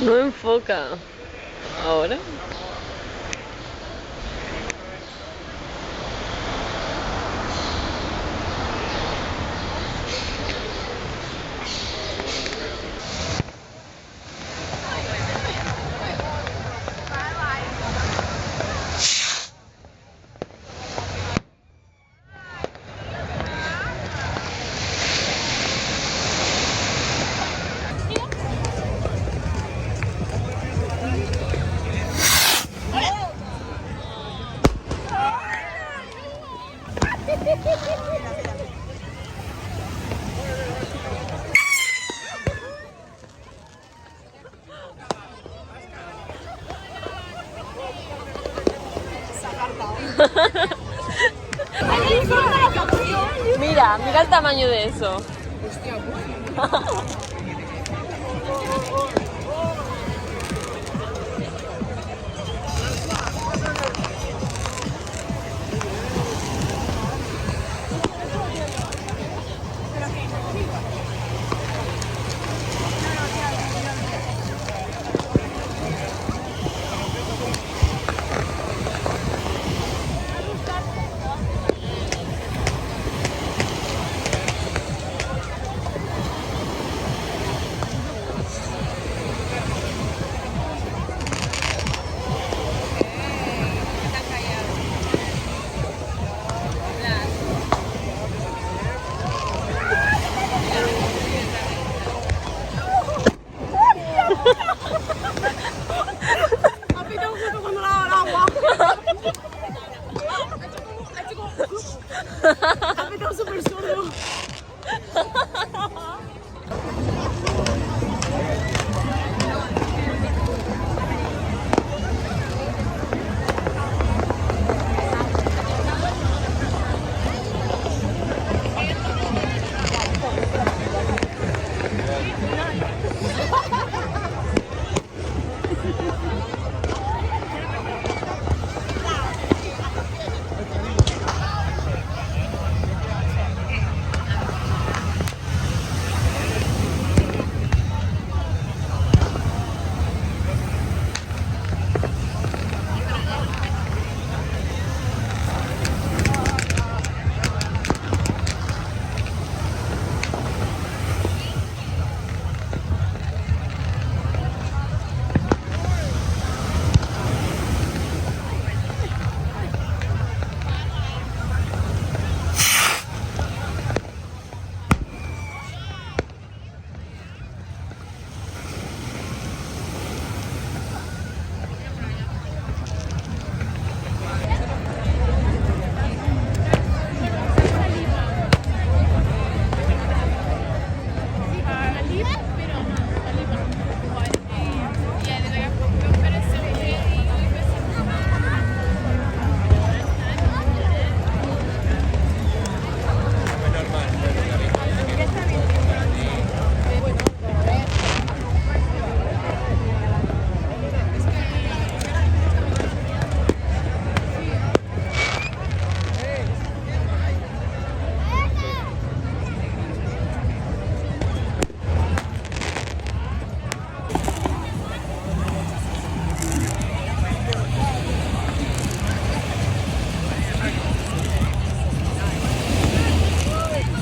No enfoca. ¿Ahora? Mira, mira el tamaño de eso.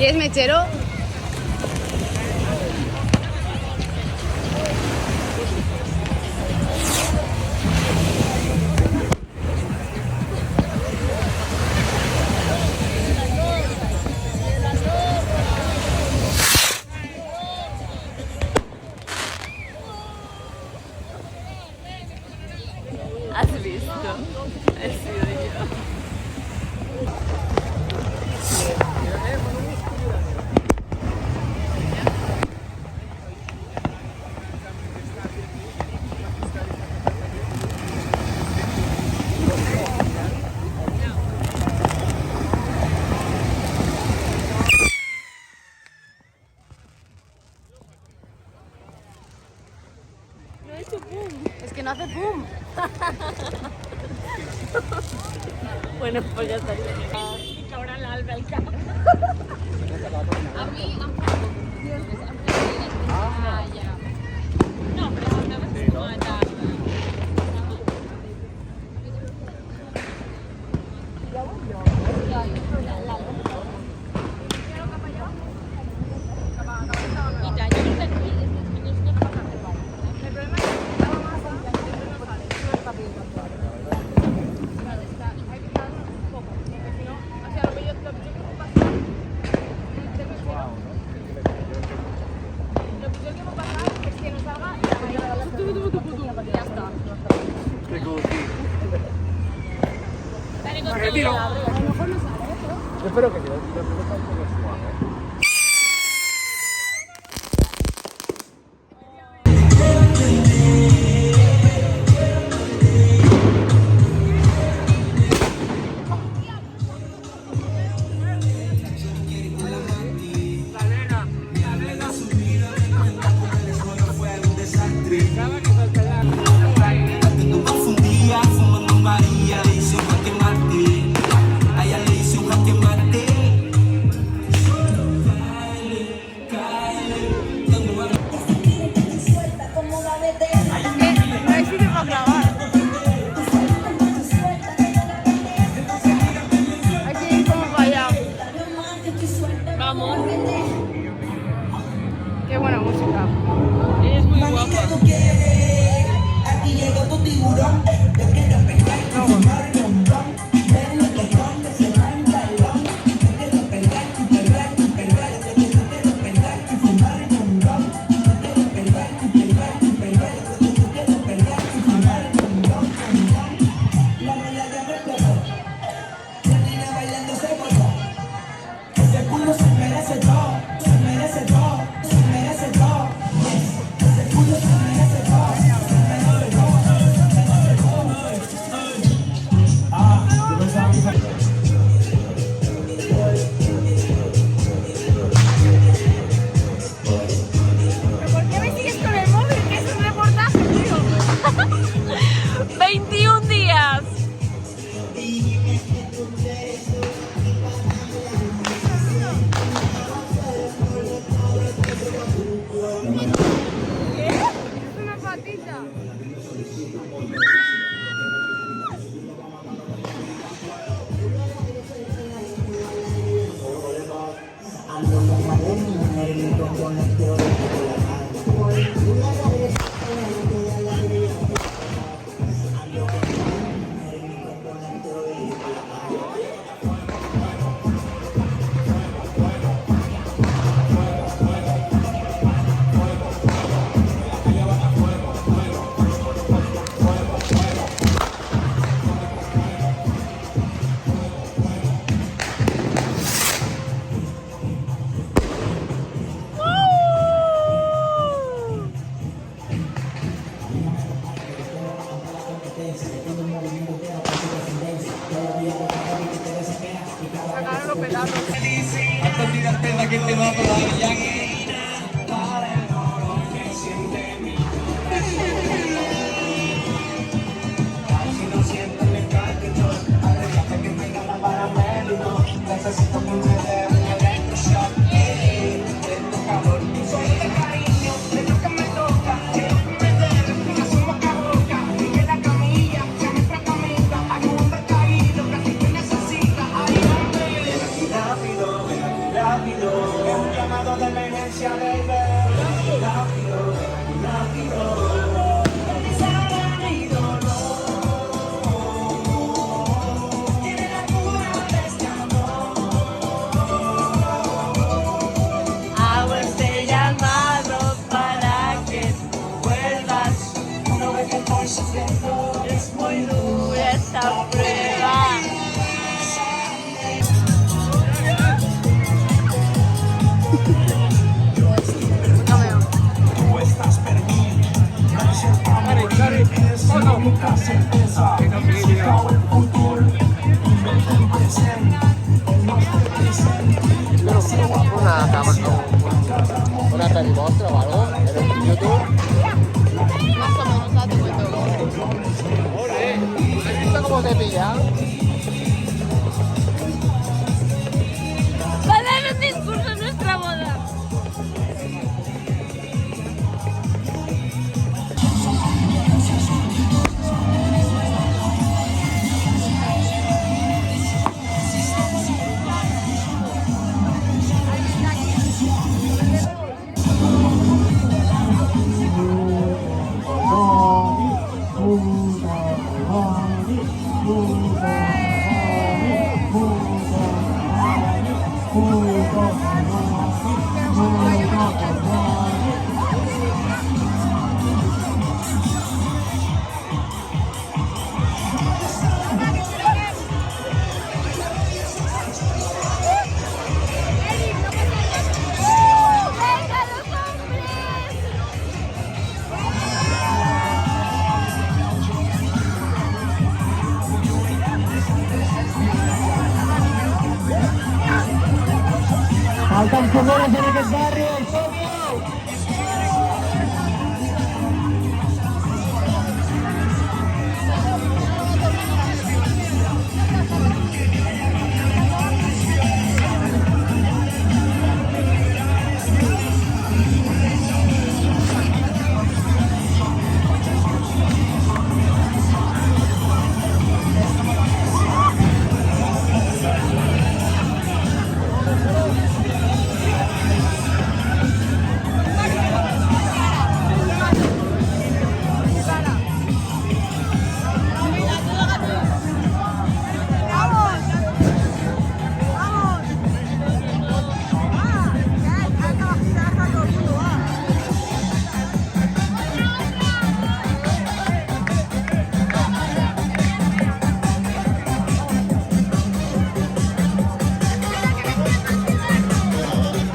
¿Quieres mechero? Es que no hace boom. Bueno, pues ya estaría. Y que ahora la alba al cap. A mí, ah, ya. No, pero a veces no está. Yo espero que sí. Qué buena música. Eres muy guapa. Aquí llegó tu tiburón. Yo quiero pegar tu marrón. Ven que donde se va en bailón. Yo quiero pegar tu pegar tu pegar. Yo quiero pegar tu fumar en un ron. Yo quiero pegar tu pegar tu pegar. Yo quiero pegar tu fumar en un ron. La medalla me explotó. La niña bailando se voló. Ese culo se merece todo. Se merece todo. Se merece todo. Ese culo se merece todo. ¿Por qué me sigues con el móvil? Que es un reportaje, tío. 21 días. ¿Qué? Es una patita. Sacaron los pedazos. Hago este llamado para que tú vuelvas. No ves que estoy sufriendo. Es muy dura esta prueba. Una peli vostra o algo? En YouTube? Más o menos. ¿Cómo te pilla? Va a dar un discurso en nuestra boda. ¡Venga, los hombres! Faltan señores en aquest barri,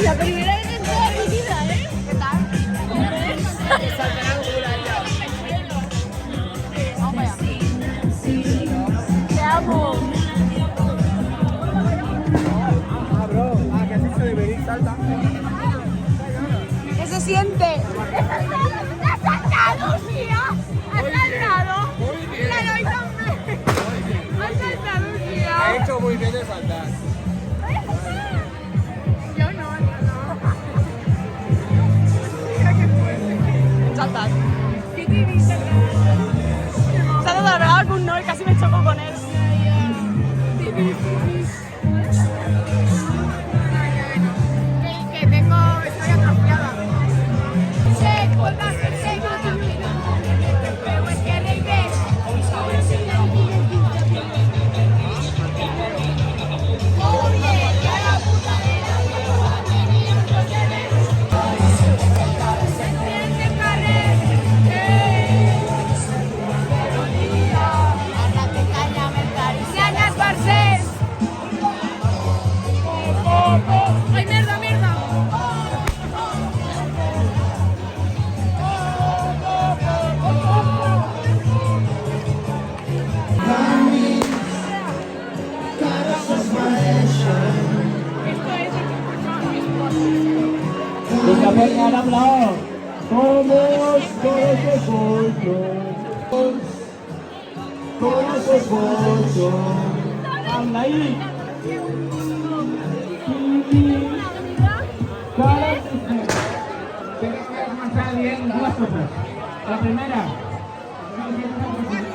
La primera vez en toda mi vida, ¿eh? ¿Qué tal? Vamos allá. Te amo. Ah, bro, que así se debería saltar. ¿Qué se siente? ¡Ha saltado, Lucía! ¡Ha saltado! ¡La doy también! ¡Ha saltado, Lucía! Ha hecho muy bien de saltar. Yo no. Mira qué fuerte. Saltar. ¿Qué te dice? Se ha dado la verdad con no y casi me chocó con él. Que tengo, estoy atrofiada. ¡Ay, mierda, mierda! Vinga, vinga, ara amb la O. Somos todos amb la I. Tienes que comentar bien dos cosas. La primera,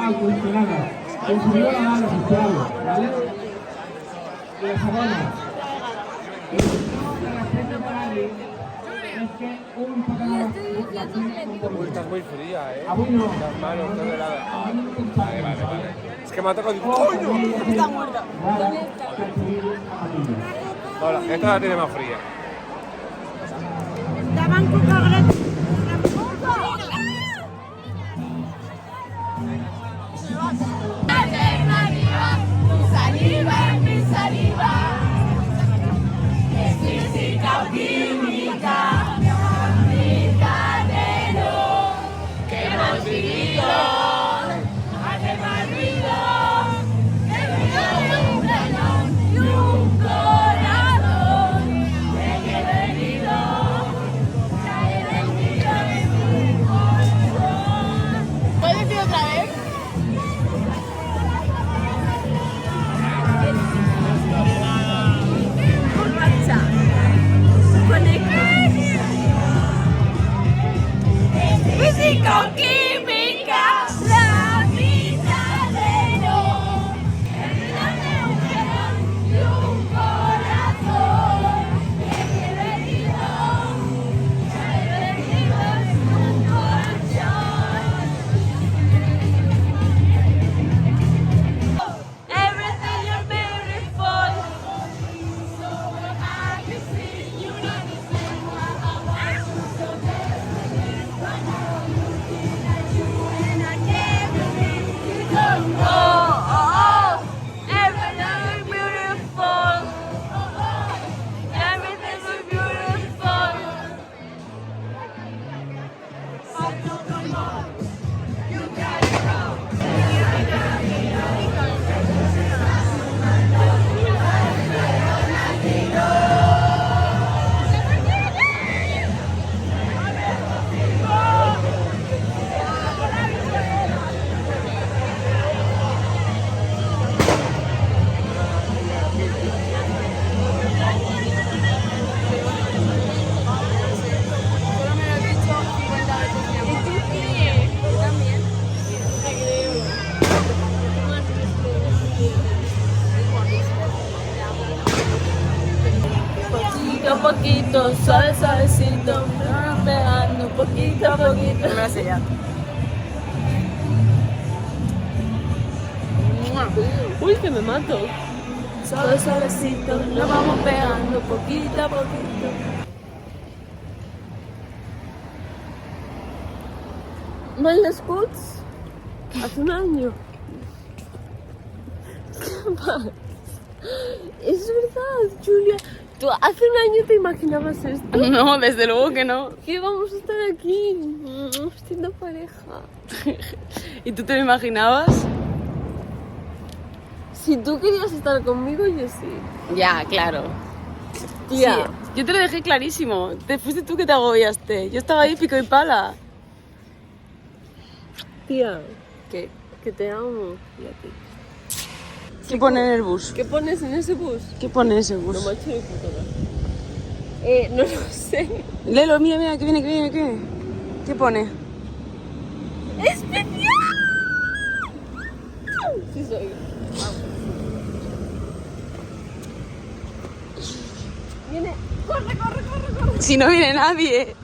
autoinspirada. Consumir la mano social, ¿vale? Y la segunda, es que un poco estás muy fría, ¿eh? Las manos están heladas. Vale. Es que me ha tocado y ¡coño! Está muerta. Hola, esta la tiene más fría. Daban coca gratis. Mi saliva, es física o química, mi cadeno, que hemos vivido, hace más ruido, el ruido de un cañón y un corazón, me quedo herido, cae del con química, la vida de no. Una mujer y un corazón que tiene herido, es un colchón. Everything you're beautiful. I can see you not the same way I was. So and I can't believe you don't know. Oh, everything beautiful. Everything is beautiful. You got it wrong. Poquito a poquito, suave, suavecito, me van pegando poquito a poquito. No me la sé ya. Uy, que me mato. Suave, suavecito, nos vamos pegando poquito a poquito. ¿Mal Scouts? Hace un año. ¿Qué pasa? Es verdad, Julia. ¿Tú hace un año te imaginabas esto? No, desde luego que no. Que vamos a estar aquí, siendo pareja. ¿Y tú te lo imaginabas? Si tú querías estar conmigo, yo sí. Ya, claro. Tía. Sí, yo te lo dejé clarísimo. Te fuiste tú que te agobiaste. Yo estaba ahí pico y pala. Tía, ¿Qué? que te amo. Y a ti. ¿Qué pone en el bus? ¿Qué pones en ese bus? ¿Qué pone en ese No bus? me ha hecho ni puta idea. No lo sé. Léelo, mira, mira, que viene, que viene, que viene. ¿Qué pone? ¡Especial! Sí soy. Viene. ¡Corre, corre, corre, corre! Si no viene nadie.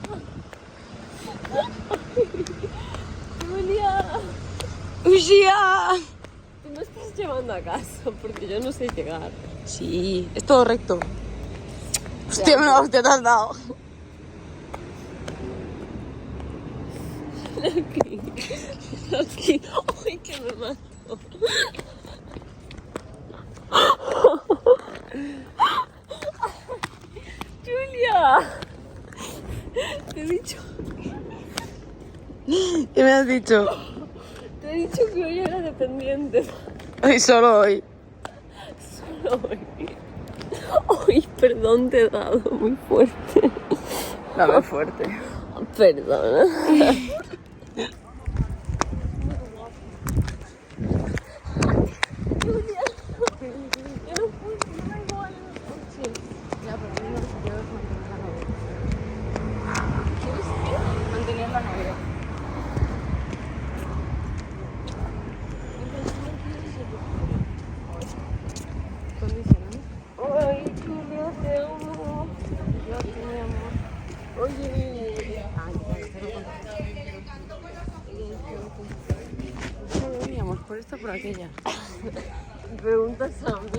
Julia, ¡Ushia! tú me estás llevando a casa porque yo no sé llegar. Sí, es todo recto. Hostia, me hostia, te has dado. Aquí. Aquí. ¡Ay, que me mato! ¡Julia! Te he dicho... ¿Qué me has dicho? Te he dicho que hoy era dependiente. Hoy, solo hoy. Solo hoy. Ay, perdón, te he dado muy fuerte. Dame fuerte. Perdona. Mantener la novia. Ay, Julia, te amo. Yo a ti, mi amor. Oye, No veníamos por esta por aquella. preguntas a mí.